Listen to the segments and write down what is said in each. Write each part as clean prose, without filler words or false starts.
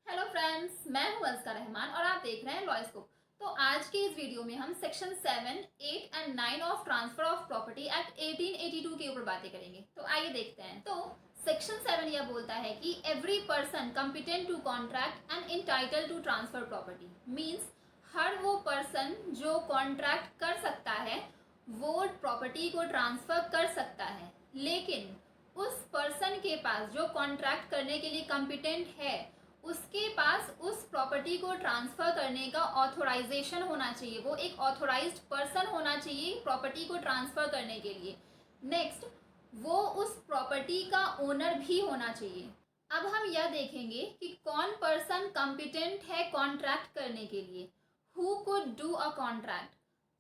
Hello friends, मैं हूं अज़का रहमान और आप देख रहे हैं लॉयस्कोप। तो आज के इस वीडियो में हम section 7, 8 and 9 of transfer of property act 1882 के ऊपर बातें करेंगे। तो आइए देखते हैं। तो सेक्शन 7 यह बोलता है कि every person competent to contract and entitled to transfer property means हर वो पर्सन जो कॉन्ट्रैक्ट कर सकता है वो प्रॉपर्टी को ट्रांसफर कर सकता है, लेकिन उस पर्सन के पास जो कॉन्ट्रैक्ट करने के लिए कॉम्पिटेंट है उसके पास उस प्रॉपर्टी को ट्रांसफर करने का ऑथोराइजेशन होना चाहिए। वो एक ऑथोराइज्ड पर्सन होना चाहिए प्रॉपर्टी को ट्रांसफर करने के लिए। नेक्स्ट, वो उस प्रॉपर्टी का ओनर भी होना चाहिए। अब हम यह देखेंगे कि कौन पर्सन कॉम्पिटेंट है कॉन्ट्रैक्ट करने के लिए। Who could do a contract?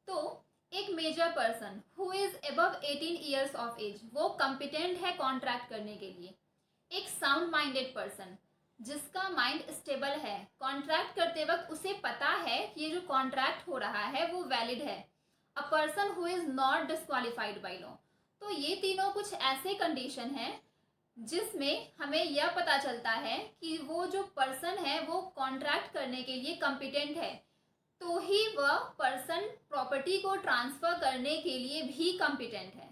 तो एक major person who is above 18 years of age वो कॉम्पिटेंट है कॉन्ट्रैक्ट करने के लिए। एक साउंड माइंडेड पर्सन जिसका माइंड स्टेबल है, कॉन्ट्रैक्ट करते वक्त उसे पता है कि ये जो कॉन्ट्रैक्ट हो रहा है वो वैलिड है। A person who is not disqualified by law. तो ये तीनों कुछ ऐसे कंडीशन हैं जिसमें हमें यह पता चलता है कि वो जो पर्सन है वो कॉन्ट्रैक्ट करने के लिए कॉम्पिटेंट है, तो ही वह पर्सन प्रॉपर्टी को ट्रांसफर करने के लिए भी कॉम्पिटेंट है।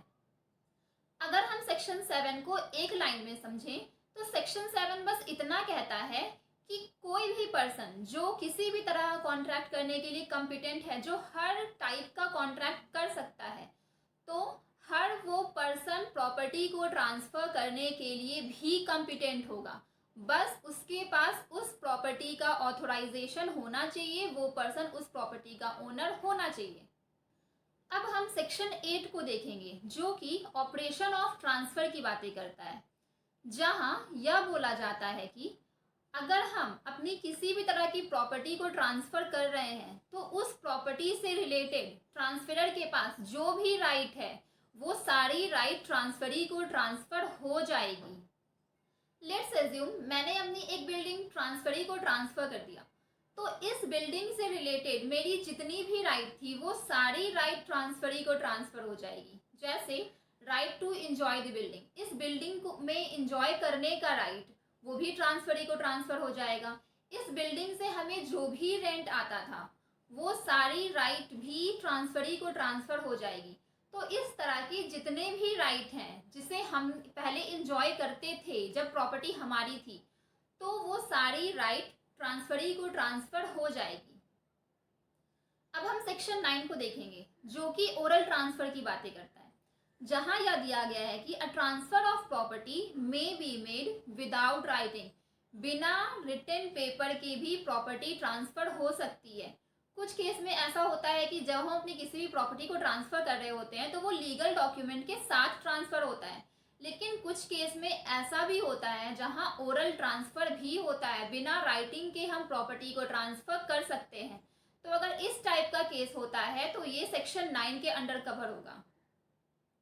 अगर हम सेक्शन 7 को एक लाइन में समझें तो सेक्शन 7 बस इतना कहता है कि कोई भी पर्सन जो किसी भी तरह का कॉन्ट्रैक्ट करने के लिए कॉम्पिटेंट है, जो हर टाइप का कॉन्ट्रैक्ट कर सकता है, तो हर वो पर्सन प्रॉपर्टी को ट्रांसफर करने के लिए भी कॉम्पिटेंट होगा। बस उसके पास उस प्रॉपर्टी का ऑथोराइजेशन होना चाहिए, वो पर्सन उस प्रॉपर्टी का ओनर होना चाहिए। अब हम सेक्शन 8 को देखेंगे जो कि ऑपरेशन ऑफ ट्रांसफर की बातें करता है, जहां यह बोला जाता है कि अगर हम अपनी किसी भी तरह की प्रॉपर्टी को ट्रांसफर कर रहे हैं तो उस प्रॉपर्टी से रिलेटेड ट्रांसफरर के पास जो भी राइट है वो सारी राइट ट्रांसफरी को ट्रांसफर हो जाएगी। लेट्स एज्यूम मैंने अपनी एक बिल्डिंग ट्रांसफरी को ट्रांसफर कर दिया, तो इस बिल्डिंग से रिलेटेड मेरी जितनी भी राइट थी वो सारी राइट ट्रांसफरी को ट्रांसफर हो जाएगी। जैसे right to enjoy the building, इस बिल्डिंग को में एंजॉय करने का राइट वो भी ट्रांसफरी को ट्रांसफर हो जाएगा। इस बिल्डिंग से हमें जो भी रेंट आता था वो सारी राइट भी ट्रांसफरी को ट्रांसफर हो जाएगी। तो इस तरह के जितने भी राइट हैं जिसे हम पहले एंजॉय करते थे जब प्रॉपर्टी हमारी थी, तो वो सारी राइट ट्रांसफरी को ट्रांसफर हो जाएगी। अब हम सेक्शन 9 को देखेंगे जो कि ओरल ट्रांसफर की बातें करता है, जहां यह दिया गया है कि a transfer of property may be made without writing, बिना रिटन पेपर के भी प्रॉपर्टी ट्रांसफर हो सकती है। कुछ केस में ऐसा होता है कि जब हम अपनी किसी भी प्रॉपर्टी को ट्रांसफर कर रहे होते हैं तो वो लीगल डॉक्यूमेंट के साथ ट्रांसफर होता है, लेकिन कुछ केस में ऐसा भी होता है जहां ओरल ट्रांसफर भी होता है, बिना राइटिंग के हम प्रॉपर्टी को ट्रांसफर कर सकते हैं। तो अगर इस टाइप का केस होता है तो ये सेक्शन 9 के अंडर कवर होगा।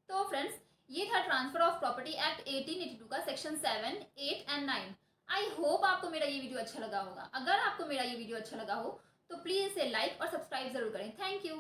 तो फ्रेंड्स, ये था ट्रांसफर ऑफ प्रॉपर्टी एक्ट 1882 का सेक्शन 7, 8 एंड 9। आई होप आपको मेरा ये वीडियो अच्छा लगा होगा। अगर आपको मेरा ये वीडियो अच्छा लगा हो तो प्लीज़ इसे लाइक और सब्सक्राइब जरूर करें। Thank you.